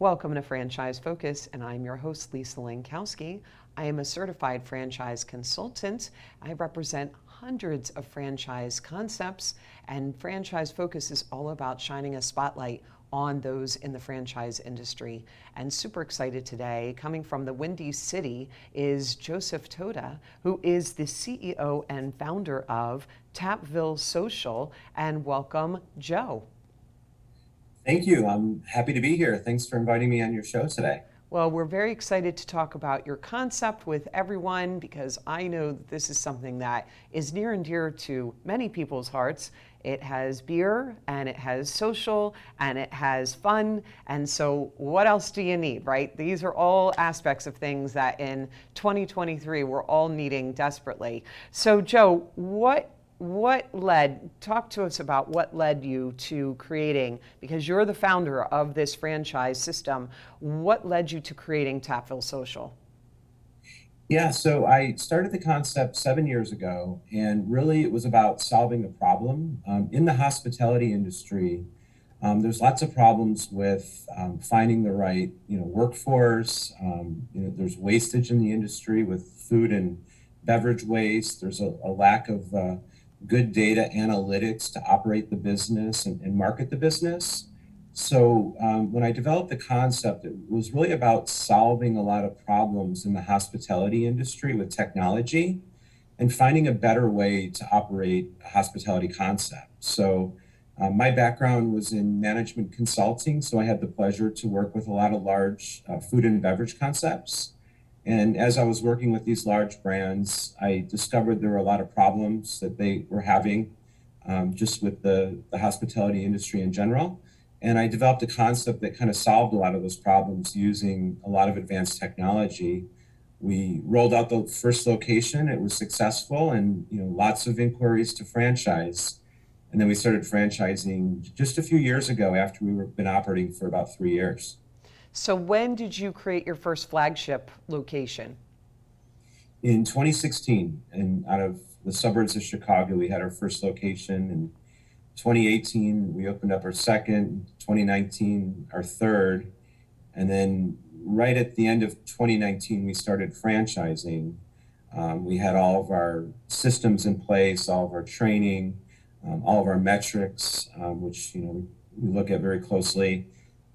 Welcome to Franchise Focus, and I'm your host, Lisa Lankowski. I am a certified franchise consultant. I represent hundreds of franchise concepts, and Franchise Focus is all about shining a spotlight on those in the franchise industry. And super excited today, coming from the Windy City, is Joseph Tota, who is the CEO and founder of Tapville Social. And welcome, Joe. Thank you. I'm happy to be here. Thanks for inviting me on your show today. Well, we're very excited to talk about your concept with everyone because I know that this is something that is near and dear to many people's hearts. It has beer and it has social and it has fun. And so, what else do you need, right? These are all aspects of things that in 2023 we're all needing desperately. So, Joe, talk to us about what led you to creating, because you're the founder of this franchise system, what led you to creating Tapville Social? Yeah, so I started the concept 7 years ago, and really it was about solving a problem. In the hospitality industry, there's lots of problems with finding the right, workforce. There's wastage in the industry with food and beverage waste. There's a lack of good data analytics to operate the business and market the business. So when I developed the concept, it was really about solving a lot of problems in the hospitality industry with technology and finding a better way to operate a hospitality concept. So my background was in management consulting, so I had the pleasure to work with a lot of large food and beverage concepts. And as I was working with these large brands, I discovered there were a lot of problems that they were having just with the hospitality industry in general. And I developed a concept that kind of solved a lot of those problems using a lot of advanced technology. We rolled out the first location, it was successful, and lots of inquiries to franchise. And then we started franchising just a few years ago after we were been operating for about 3 years. So, when did you create your first flagship location? In 2016, and out of the suburbs of Chicago, we had our first location. In 2018, we opened up our second, 2019, our third. And then right at the end of 2019, we started franchising. We had all of our systems in place, all of our training, all of our metrics, which we look at very closely.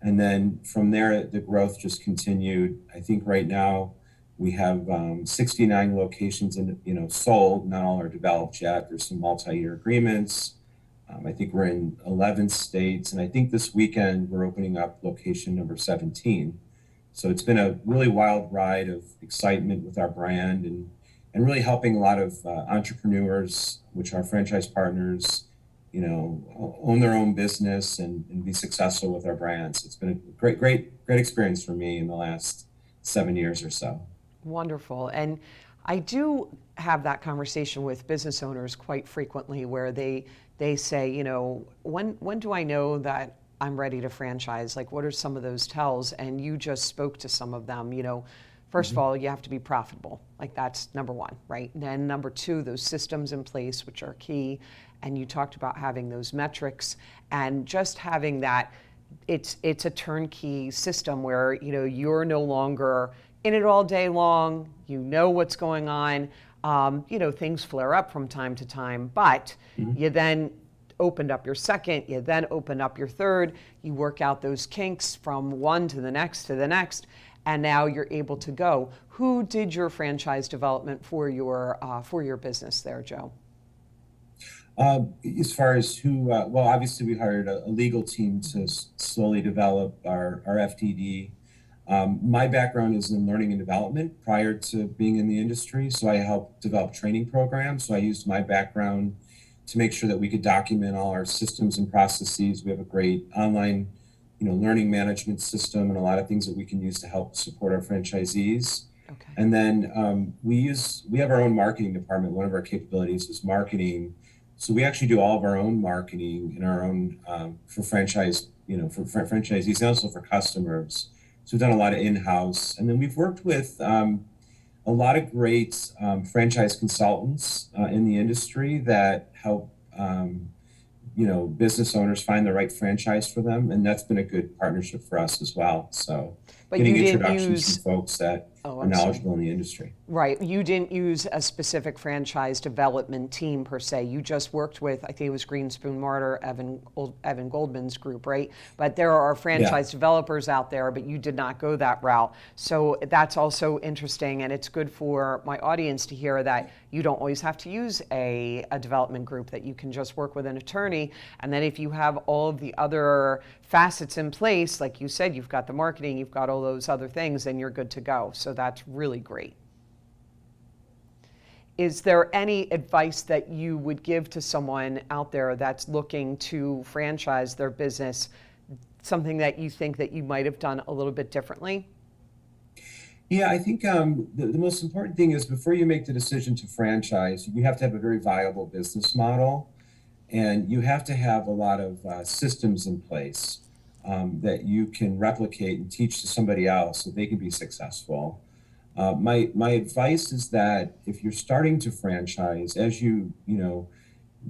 And then from there, the growth just continued. I think right now we have 69 locations sold. Not all are developed yet. There's some multi-year agreements. I think we're in 11 states, and I think this weekend we're opening up location number 17. So it's been a really wild ride of excitement with our brand and really helping a lot of entrepreneurs, which are franchise partners, own their own business and be successful with our brands. It's been a great experience for me in the last 7 years or so. Wonderful. And I do have that conversation with business owners quite frequently where they say, when do I know that I'm ready to franchise? Like, what are some of those tells? And you just spoke to some of them. First of all, you have to be profitable. Like, that's number one, right? And then number two, those systems in place, which are key. And you talked about having those metrics and just having that. It's a turnkey system where you're no longer in it all day long. You know what's going on. Things flare up from time to time, but you then opened up your second, you then opened up your third, you work out those kinks from one to the next, and now you're able to go. Who did your franchise development for your business there, Joe? As far as who, well, obviously we hired a legal team to slowly develop our FTD. My background is in learning and development prior to being in the industry, so I helped develop training programs. So I used my background to make sure that we could document all our systems and processes. We have a great online, learning management system and a lot of things that we can use to help support our franchisees. Okay. And then we have our own marketing department. One of our capabilities is marketing. So we actually do all of our own marketing in our own for franchise, franchisees and also for customers. So we've done a lot of in-house, and then we've worked with a lot of great franchise consultants in the industry that help business owners find the right franchise for them, and that's been a good partnership for us as well. So, But getting you didn't introductions from use, folks that oh, are I'm sorry. knowledgeable in the industry. Right. You didn't use a specific franchise development team per se. You just worked with, I think it was Green Spoon Martyr, Evan Goldman's group, right? But there are Yeah. franchise developers out there, but you did not go that route. So that's also interesting, and it's good for my audience to hear that you don't always have to use a development group, that you can just work with an attorney. And then if you have all of the other facets in place, like you said, you've got the marketing, you've got all those other things, then you're good to go. So that's really great. Is there any advice that you would give to someone out there that's looking to franchise their business, something that you think that you might have done a little bit differently? Yeah, I think the most important thing is before you make the decision to franchise, you have to have a very viable business model, and you have to have a lot of systems in place that you can replicate and teach to somebody else so they can be successful. My advice is that if you're starting to franchise, as you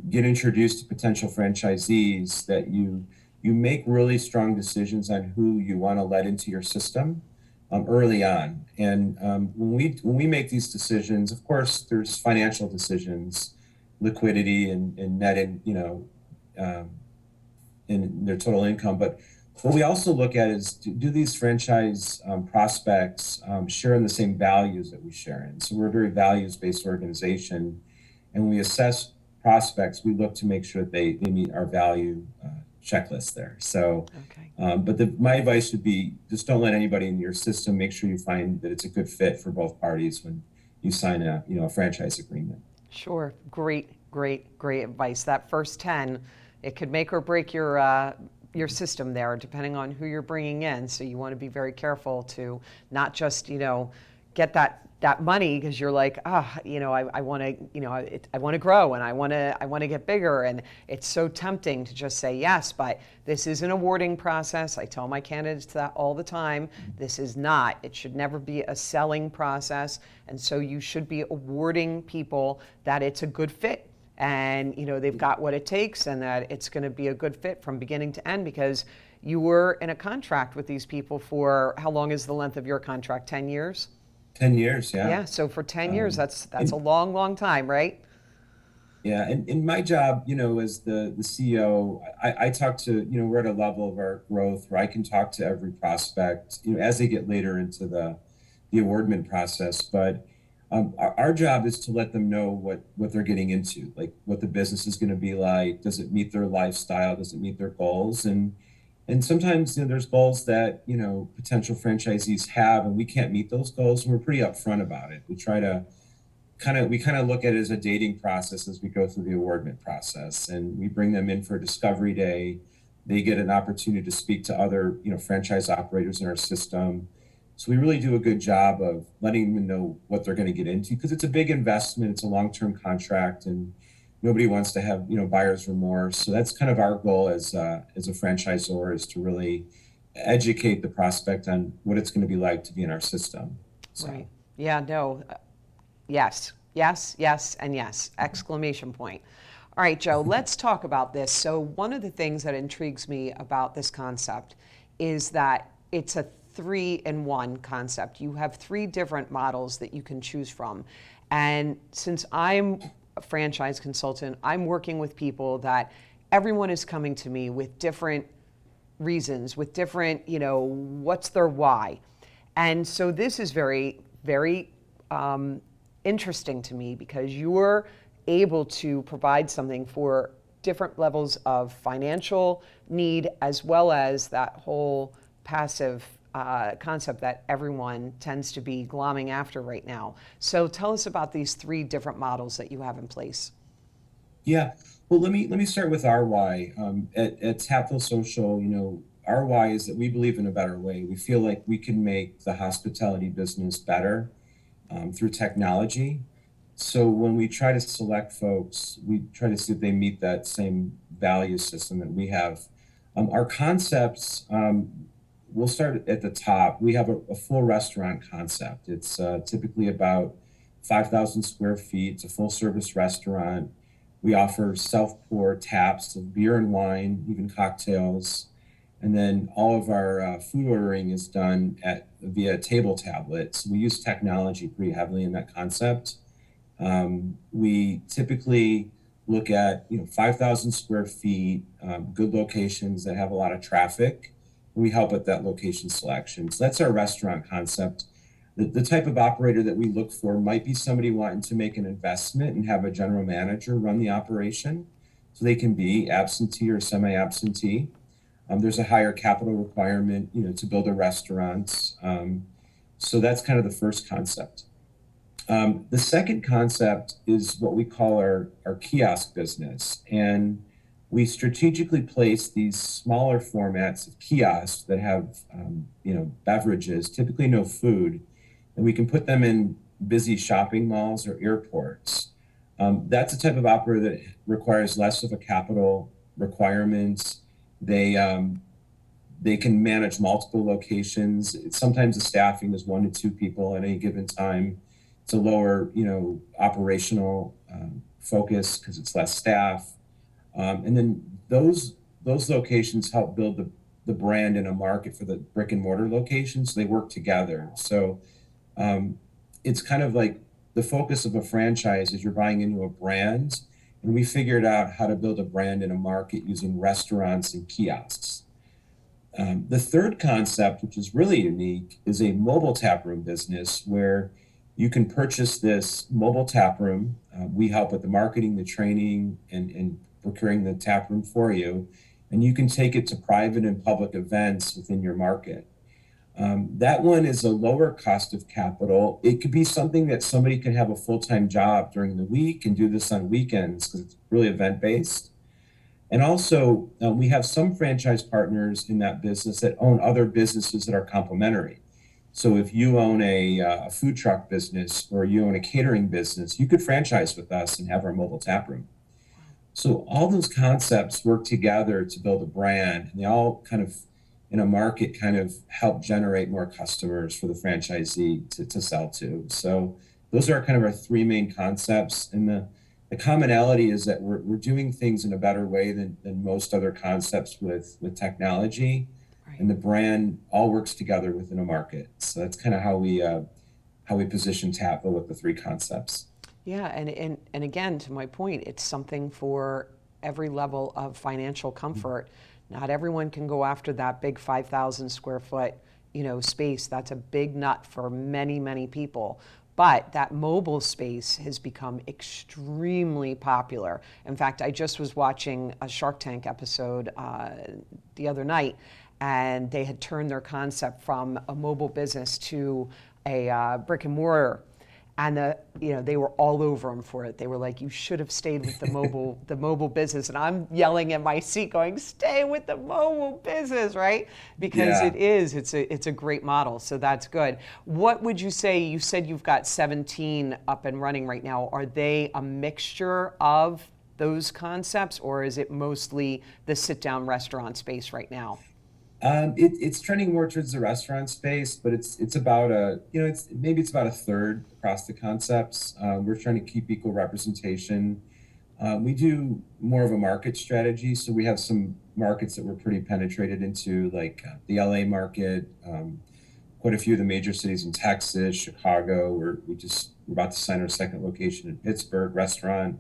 get introduced to potential franchisees, that you make really strong decisions on who you want to let into your system early on. And when we make these decisions, of course, there's financial decisions, liquidity and net, um, in their total income. But what we also look at is do these franchise prospects share in the same values that we share in? So we're a very values-based organization, and when we assess prospects, we look to make sure that they meet our value checklist there. So, Okay. my advice would be just don't let anybody in your system. Make sure you find that it's a good fit for both parties when you sign a franchise agreement. Sure. Great, great, great advice. That first 10, it could make or break your system there, depending on who you're bringing in. So you want to be very careful to not just, get that money because you're like, I want to, I want to grow, and I want to get bigger, and it's so tempting to just say yes. But this is an awarding process. I tell my candidates that all the time. This is not. It should never be a selling process, and so you should be awarding people that it's a good fit, and they've got what it takes, and that it's going to be a good fit from beginning to end, because you were in a contract with these people for, how long is the length of your contract? 10 years? 10 years, yeah. Yeah, so for 10 years, Um, that's a and long, long time, right? Yeah, and in my job, as the CEO, I talk to, we're at a level of our growth where I can talk to every prospect, as they get later into the awardment process. But our job is to let them know what they're getting into, like what the business is going to be like. Does it meet their lifestyle? Does it meet their goals? And sometimes, there's goals that, potential franchisees have, and we can't meet those goals. And we're pretty upfront about it. We kind of look at it as a dating process as we go through the awardment process, and we bring them in for a discovery day. They get an opportunity to speak to other franchise operators in our system. So we really do a good job of letting them know what they're going to get into, because it's a big investment. It's a long-term contract, and nobody wants to have buyer's remorse. So that's kind of our goal as a franchisor, is to really educate the prospect on what it's going to be like to be in our system. Right. So. Yeah, no. Yes, yes, yes, and yes! Exclamation point. All right, Joe, let's talk about this. So, one of the things that intrigues me about this concept is that it's a three-in-one concept. You have three different models that you can choose from. And since I'm a franchise consultant, I'm working with people that everyone is coming to me with different reasons, with different, what's their why. And so this is very, very interesting to me, because you're able to provide something for different levels of financial need, as well as that whole passive concept that everyone tends to be glomming after right now. So tell us about these three different models that you have in place. Yeah. Well, let me start with our why. At Tapville Social, our why is that we believe in a better way. We feel like we can make the hospitality business better through technology. So when we try to select folks, we try to see if they meet that same value system that we have. Our concepts, we'll start at the top. We have a full restaurant concept. It's typically about 5,000 square feet. It's a full service restaurant. We offer self-pour taps of beer and wine, even cocktails. And then all of our food ordering is done via table tablets. We use technology pretty heavily in that concept. We typically look at 5,000 square feet, good locations that have a lot of traffic. We help with that location selection. So that's our restaurant concept. The type of operator that we look for might be somebody wanting to make an investment and have a general manager run the operation. So they can be absentee or semi-absentee. There's a higher capital requirement, to build a restaurant. So that's kind of the first concept. The second concept is what we call our kiosk business. And we strategically place these smaller formats of kiosks that have, beverages, typically no food, and we can put them in busy shopping malls or airports. That's a type of operator that requires less of a capital requirement. They can manage multiple locations. Sometimes the staffing is 1 to 2 people at any given time. It's a lower, operational focus because it's less staff. And then those locations help build the brand in a market for the brick and mortar locations. So they work together. So it's kind of like the focus of a franchise is you're buying into a brand, and we figured out how to build a brand in a market using restaurants and kiosks. The third concept, which is really unique, is a mobile taproom business where you can purchase this mobile taproom. We help with the marketing, the training, and procuring the taproom for you. And you can take it to private and public events within your market. That one is a lower cost of capital. It could be something that somebody could have a full-time job during the week and do this on weekends because it's really event-based. And also, we have some franchise partners in that business that own other businesses that are complementary. So if you own a food truck business or you own a catering business, you could franchise with us and have our mobile tap room. So all those concepts work together to build a brand, and they all kind of, in a market, kind of help generate more customers for the franchisee to sell to. So those are kind of our three main concepts. And the commonality is that we're doing things in a better way than most other concepts with technology. Right. And the brand all works together within a market. So that's kind of how we position Tapville with the three concepts. Yeah, and again, to my point, it's something for every level of financial comfort. Not everyone can go after that big 5,000 square foot, space. That's a big nut for many, many people. But that mobile space has become extremely popular. In fact, I just was watching a Shark Tank episode the other night, and they had turned their concept from a mobile business to a brick and mortar. And they were all over him for it. They were like, "You should have stayed with the mobile business." And I'm yelling at my seat, going, "Stay with the mobile business, right?" Because Yeah. it's a great model. So that's good. What would you say? You said you've got 17 up and running right now. Are they a mixture of those concepts, or is it mostly the sit-down restaurant space right now? It's trending more towards the restaurant space, but it's about it's about a third across the concepts. We're trying to keep equal representation. We do more of a market strategy, so we have some markets that we're pretty penetrated into, like the LA market, quite a few of the major cities in Texas, Chicago. We're about to sign our second location in Pittsburgh restaurant.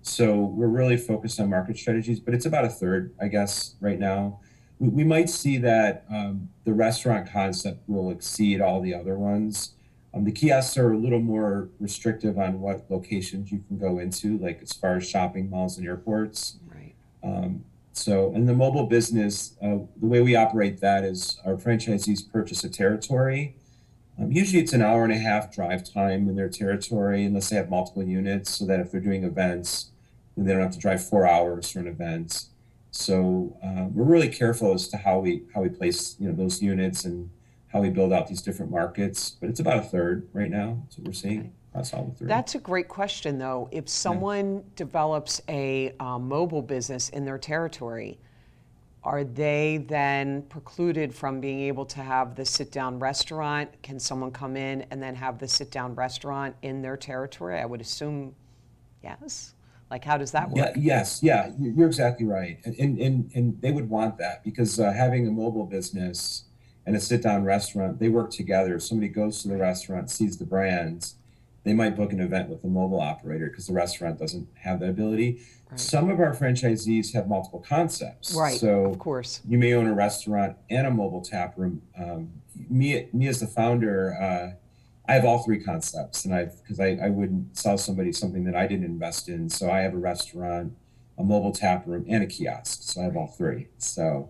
So we're really focused on market strategies, but it's about a third, I guess, right now. We might see that the restaurant concept will exceed all the other ones. The kiosks are a little more restrictive on what locations you can go into, like as far as shopping malls and airports. Right. So in the mobile business, the way we operate that is our franchisees purchase a territory. Usually it's an hour and a half drive time in their territory, unless they have multiple units, so that if they're doing events, then they don't have to drive 4 hours for an event. So we're really careful as to how we place those units and how we build out these different markets. But it's about a third right now. That's what we're seeing. Okay. That's all the three. That's a great question, though. If someone develops a mobile business in their territory, are they then precluded from being able to have the sit-down restaurant? Can someone come in and then have the sit-down restaurant in their territory? I would assume yes. Like, how does that Yeah, work? yes, yeah, you're exactly right. And they would want that because having a mobile business and a sit-down restaurant, they work together. If somebody goes to the restaurant, sees the brands, they might book an event with the mobile operator because the restaurant doesn't have that ability. Right. Some of our franchisees have multiple concepts. Right, of So course. you may own a restaurant and a mobile tap room. Me as the founder, I have all three concepts, and I wouldn't sell somebody something that I didn't invest in. So I have a restaurant, a mobile tap room, and a kiosk. So I have all three. So,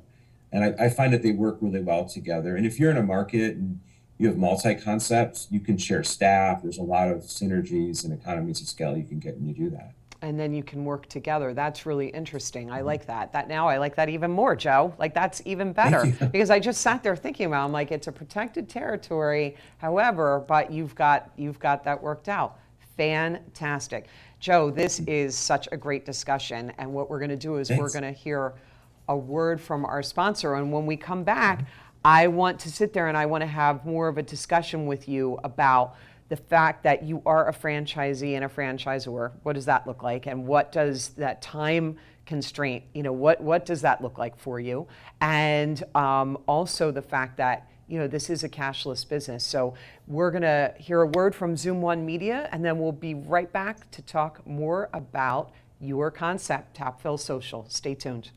and I find that they work really well together. And if you're in a market and you have multi concepts, you can share staff. There's a lot of synergies and economies of scale you can get when you do that. And then you can work together. That's really interesting. I like that. Now I like that even more, Joe. Like, that's even Thank better you. because I just sat there thinking about, I'm like, it's a protected territory. However, but you've got that worked out. Fantastic. Joe, this is such a great discussion. And what we're going to do is we're Thanks. going to hear a word from our sponsor. And when we come back, I want to sit there and I want to have more of a discussion with you about the fact that you are a franchisee and a franchisor. What does that look like? And what does that time constraint, what does that look like for you? And also the fact that, this is a cashless business. So we're going to hear a word from Zoom One Media, and then we'll be right back to talk more about your concept, Tapville Social. Stay tuned.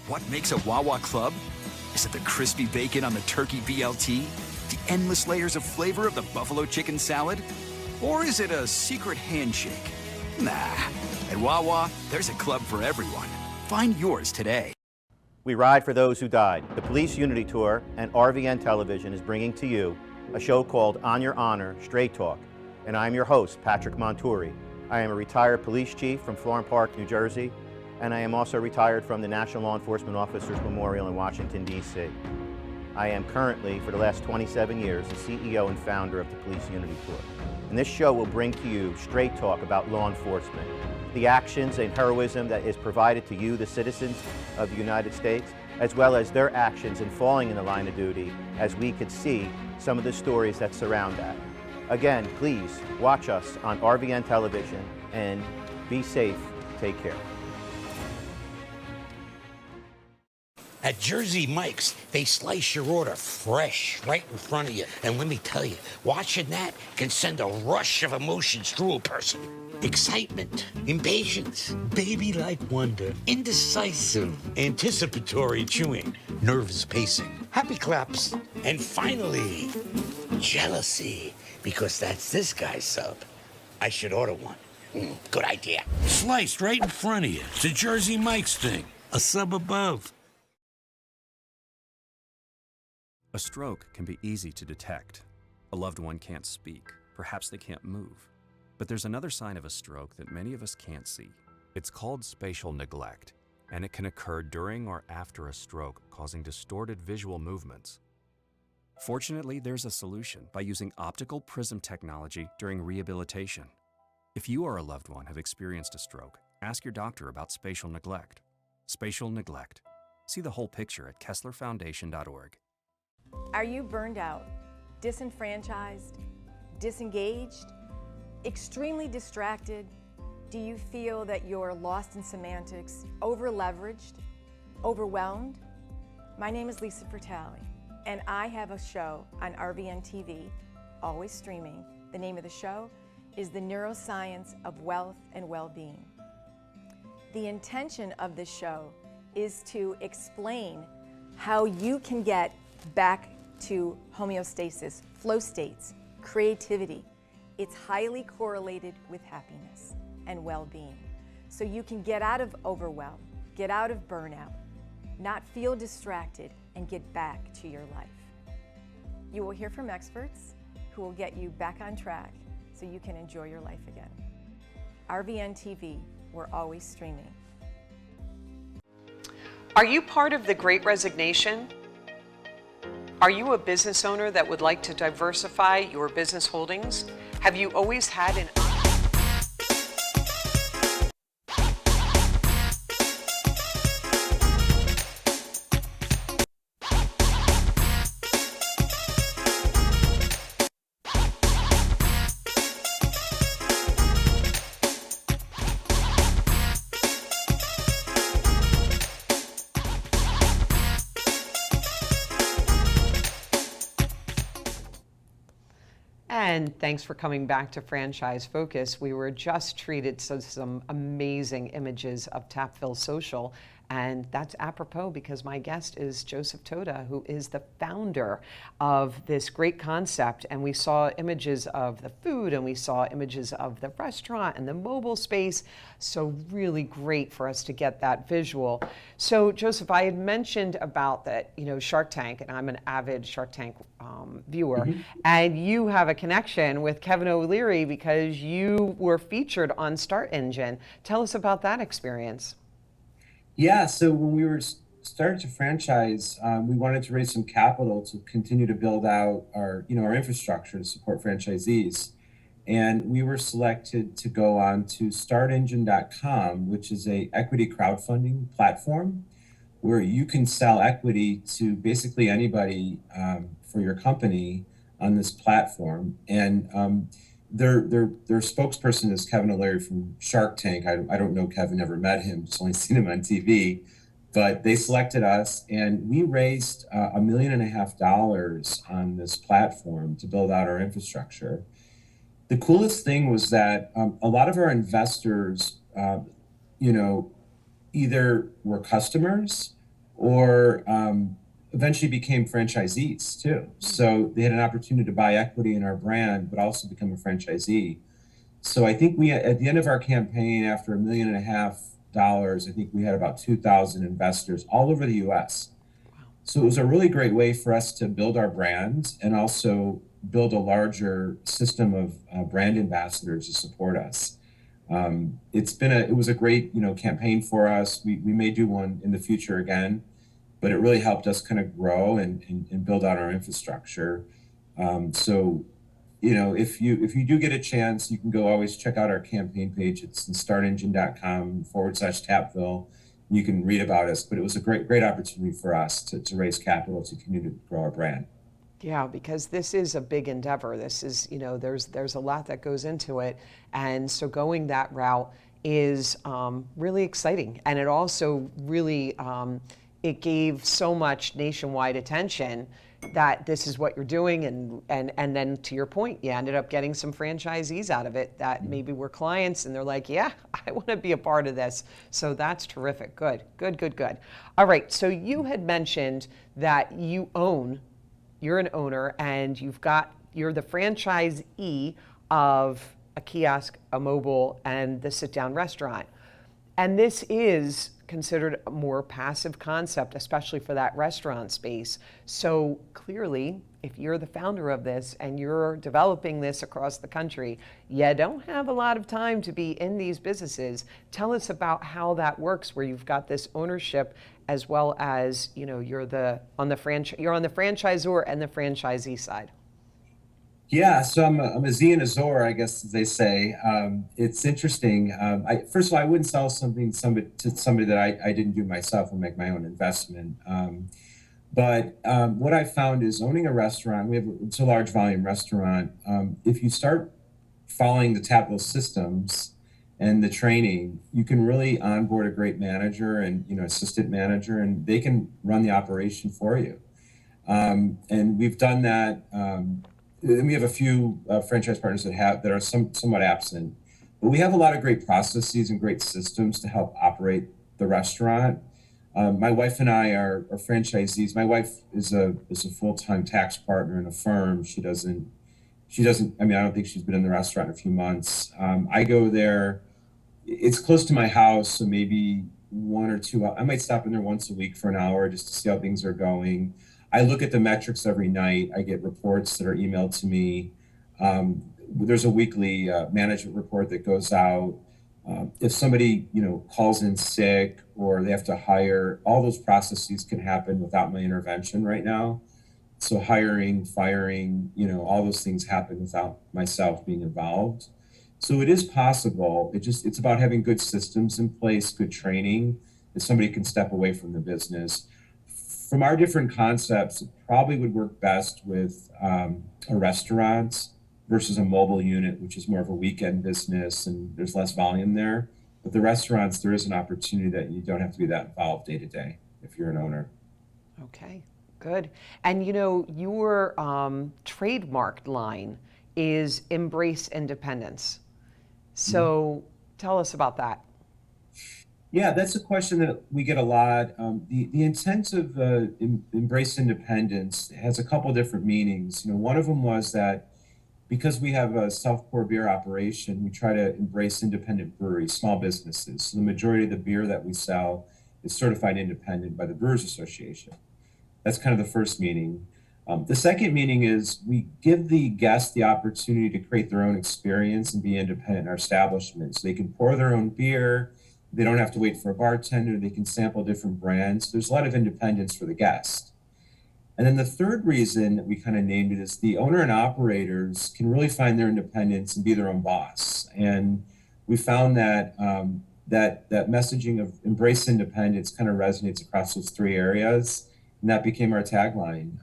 What makes a Wawa Club? Is it the crispy bacon on the turkey BLT? The endless layers of flavor of the buffalo chicken salad? Or is it a secret handshake? Nah. At Wawa, there's a club for everyone. Find yours today. We Ride for Those Who Died. The Police Unity Tour and RVN Television is bringing to you a show called On Your Honor, Straight Talk. And I'm your host, Patrick Monturi. I am a retired police chief from Florham Park, New Jersey, and I am also retired from the National Law Enforcement Officers Memorial in Washington, D.C. I am currently, for the last 27 years, the CEO and founder of the Police Unity Tour. And this show will bring to you straight talk about law enforcement, the actions and heroism that is provided to you, the citizens of the United States, as well as their actions in falling in the line of duty, as we could see some of the stories that surround that. Again, please watch us on RVN Television and be safe. Take care. At Jersey Mike's, they slice your order fresh right in front of you. And let me tell you, watching that can send a rush of emotions through a person. Excitement, impatience, baby-like wonder, indecisive, anticipatory chewing, nervous pacing, happy claps, and finally, jealousy, because that's this guy's sub. I should order one. Good idea. Sliced right in front of you. It's a Jersey Mike's thing. A sub above. A stroke can be easy to detect. A loved one can't speak. Perhaps they can't move. But there's another sign of a stroke that many of us can't see. It's called spatial neglect, and it can occur during or after a stroke, causing distorted visual movements. Fortunately, there's a solution by using optical prism technology during rehabilitation. If you or a loved one have experienced a stroke, ask your doctor about spatial neglect. Spatial neglect. See the whole picture at KesslerFoundation.org. Are you burned out, disenfranchised, disengaged, extremely distracted? Do you feel that you're lost in semantics, over-leveraged, overwhelmed? My name is Lisa Fratelli, and I have a show on RVN TV, always streaming. The name of the show is The Neuroscience of Wealth and Well-Being. The intention of this show is to explain how you can get back to homeostasis, flow states, creativity. It's highly correlated with happiness and well-being. So you can get out of overwhelm, get out of burnout, not feel distracted, and get back to your life. You will hear from experts who will get you back on track so you can enjoy your life again. RVN TV, we're always streaming. Are you part of the Great Resignation? Are you a business owner that would like to diversify your business holdings? Have you always had an And thanks for coming back to Franchise Focus. We were just treated to some amazing images of Tapville Social. And that's apropos because my guest is Joseph Tota, who is the founder of this great concept. And we saw images of the food and we saw images of the restaurant and the mobile space. So really great for us to get that visual. So Joseph, I had mentioned about that, Shark Tank, and I'm an avid Shark Tank viewer. And you have a connection with Kevin O'Leary because you were featured on Start Engine. Tell us about that experience. Yeah, so when we were started to franchise, we wanted to raise some capital to continue to build out our infrastructure to support franchisees. And we were selected to go on to startengine.com, which is a equity crowdfunding platform where you can sell equity to basically anybody for your company on this platform. And their spokesperson is Kevin O'Leary from Shark Tank. I don't know Kevin, never met him, just only seen him on TV. But they selected us, and we raised $1.5 million on this platform to build out our infrastructure. The coolest thing was that a lot of our investors, either were customers or eventually became franchisees too. So they had an opportunity to buy equity in our brand, but also become a franchisee. So I think we, at the end of our campaign, after $1.5 million, I think we had about 2,000 investors all over the U.S. So it was a really great way for us to build our brand and also build a larger system of brand ambassadors to support us. It was a great, campaign for us. We may do one in the future again, but it really helped us kind of grow and build out our infrastructure. So, if you do get a chance, you can go always check out our campaign page. It's startengine.com/Tapville. You can read about us, but it was a great opportunity for us to raise capital to continue to grow our brand. Yeah, because this is a big endeavor. This is, there's a lot that goes into it. And so going that route is really exciting. And it also really, it gave so much nationwide attention that this is what you're doing. And then to your point, you ended up getting some franchisees out of it that maybe were clients and they're like, yeah, I want to be a part of this. So that's terrific. Good. All right. So you had mentioned that you're an owner and you're the franchisee of a kiosk, a mobile, and the sit-down restaurant. And this is considered a more passive concept, especially for that restaurant space. So clearly, if you're the founder of this and you're developing this across the country, you don't have a lot of time to be in these businesses. Tell us about how that works, where you've got this ownership as well as, you're on the franchisor and the franchisee side. Yeah, so I'm a Z and a Zor, I guess as they say. It's interesting. First of all, I wouldn't sell something to somebody that I didn't do myself and make my own investment. But what I found is owning a restaurant, it's a large volume restaurant. If you start following the Tapville systems and the training, you can really onboard a great manager and assistant manager, and they can run the operation for you. And we've done that. And we have a few franchise partners that are somewhat absent, but we have a lot of great processes and great systems to help operate the restaurant. My wife and I are franchisees. My wife is a full-time tax partner in a firm. She doesn't. I don't think she's been in the restaurant in a few months. I go there. It's close to my house, so maybe 1 or 2. I might stop in there once a week for an hour just to see how things are going. I look at the metrics every night. I get reports that are emailed to me. There's a weekly management report that goes out. If somebody, calls in sick or they have to hire, all those processes can happen without my intervention right now. So hiring, firing, all those things happen without myself being involved. So it is possible. It's about having good systems in place, good training, that somebody can step away from the business. From our different concepts, it probably would work best with a restaurant versus a mobile unit, which is more of a weekend business and there's less volume there. But the restaurants, there is an opportunity that you don't have to be that involved day to day if you're an owner. Okay, good. And your trademarked line is embrace independence. So tell us about that. Yeah, that's a question that we get a lot. The intent of embrace independence has a couple different meanings. One of them was that because we have a self-pour beer operation, we try to embrace independent breweries, small businesses. So the majority of the beer that we sell is certified independent by the Brewers Association. That's kind of the first meaning. The second meaning is we give the guests the opportunity to create their own experience and be independent in our establishment. So they can pour their own beer. They don't have to wait for a bartender. They can sample different brands. There's a lot of independence for the guest. And then the third reason that we kind of named it is the owner and operators can really find their independence and be their own boss. And we found that that messaging of embrace independence kind of resonates across those three areas. And that became our tagline.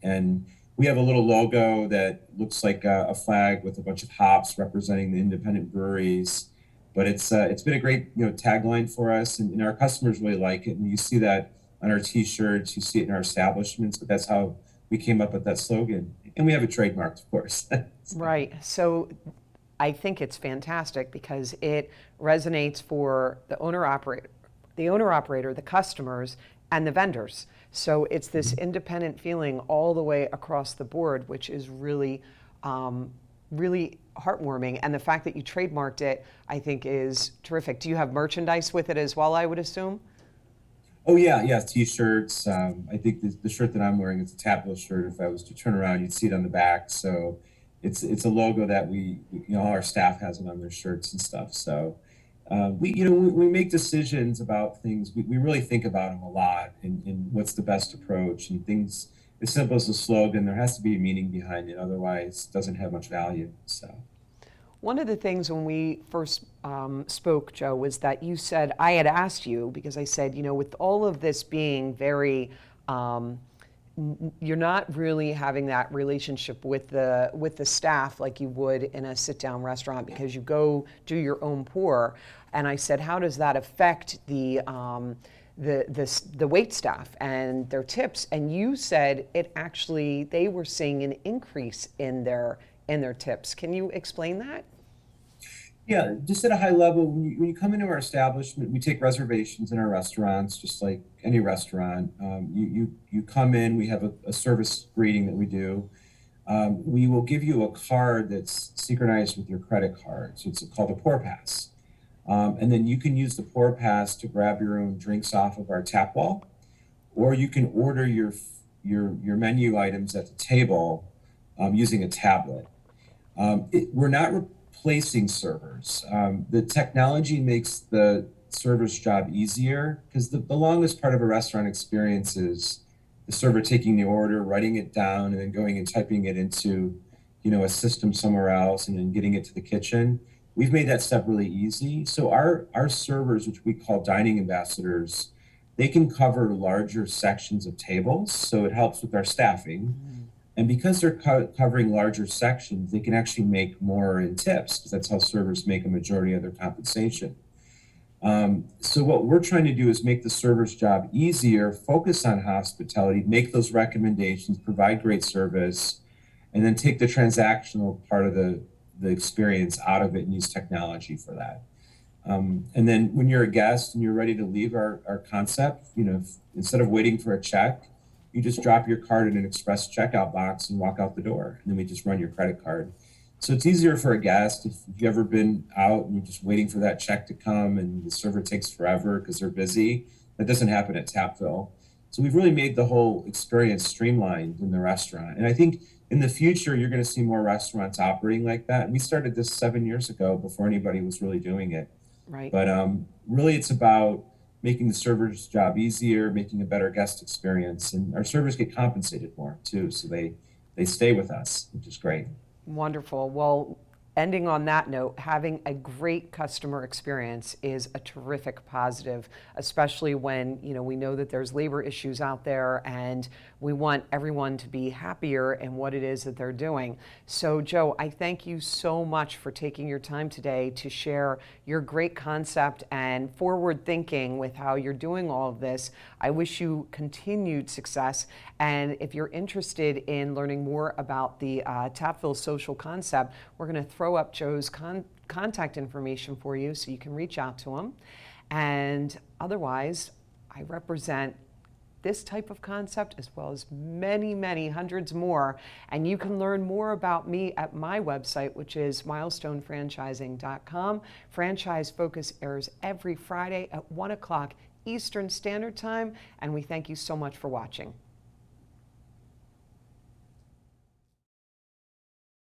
And we have a little logo that looks like a flag with a bunch of hops representing the independent breweries. But it's been a great tagline for us, and our customers really like it. And you see that on our T-shirts, you see it in our establishments. But that's how we came up with that slogan. And we have it trademarked, of course. Right. So I think it's fantastic because it resonates for the owner-operator, the customers, and the vendors. So it's this independent feeling all the way across the board, which is really, really heartwarming. And the fact that you trademarked it, I think, is terrific. Do you have merchandise with it as well, I would assume? Oh, yeah, T-shirts. I think the shirt that I'm wearing is a Tapville shirt. If I was to turn around, you'd see it on the back. So it's a logo that we all our staff has it on their shirts and stuff. So we make decisions about things. We really think about them a lot and what's the best approach, and things as simple as a slogan. There has to be a meaning behind it. Otherwise, it doesn't have much value. So. One of the things when we first spoke, Joe, was that you said, I had asked you, because I said, with all of this being very, you're not really having that relationship with the staff like you would in a sit-down restaurant because you go do your own pour. And I said, how does that affect the wait staff and their tips? And you said they were seeing an increase in their tips. Can you explain that? Yeah, just at a high level, when you come into our establishment, we take reservations in our restaurants, just like any restaurant. You come in, we have a service greeting that we do. We will give you a card that's synchronized with your credit card. So it's called a Pour Pass. And then you can use the Pour Pass to grab your own drinks off of our tap wall, or you can order your menu items at the table using a tablet. We're not replacing servers. The technology makes the server's job easier because the longest part of a restaurant experience is the server taking the order, writing it down, and then going and typing it into a system somewhere else and then getting it to the kitchen. We've made that step really easy. So our servers, which we call dining ambassadors, they can cover larger sections of tables. So it helps with our staffing. And because they're covering larger sections, they can actually make more in tips because that's how servers make a majority of their compensation. So what we're trying to do is make the server's job easier, focus on hospitality, make those recommendations, provide great service, and then take the transactional part of the experience out of it and use technology for that. And then when you're a guest and you're ready to leave our concept, instead of waiting for a check, you just drop your card in an express checkout box and walk out the door. And then we just run your credit card. So it's easier for a guest. If you've ever been out and you're just waiting for that check to come and the server takes forever because they're busy, that doesn't happen at Tapville. So we've really made the whole experience streamlined in the restaurant. And I think in the future, you're going to see more restaurants operating like that. And we started this 7 years ago before anybody was really doing it. Right. But really, it's about making the server's job easier, making a better guest experience. And our servers get compensated more, too. So they stay with us, which is great. Wonderful. Well, ending on that note, having a great customer experience is a terrific positive, especially when, you know, we know that there's labor issues out there and we want everyone to be happier in what it is that they're doing. So Joe, I thank you so much for taking your time today to share your great concept and forward thinking with how you're doing all of this. I wish you continued success. And if you're interested in learning more about the Tapville Social concept, we're going to throw up Joe's contact information for you so you can reach out to him. And otherwise, I represent this type of concept as well as many, many hundreds more. And you can learn more about me at my website, which is milestonefranchising.com. Franchise Focus airs every Friday at 1 o'clock Eastern Standard Time. And we thank you so much for watching.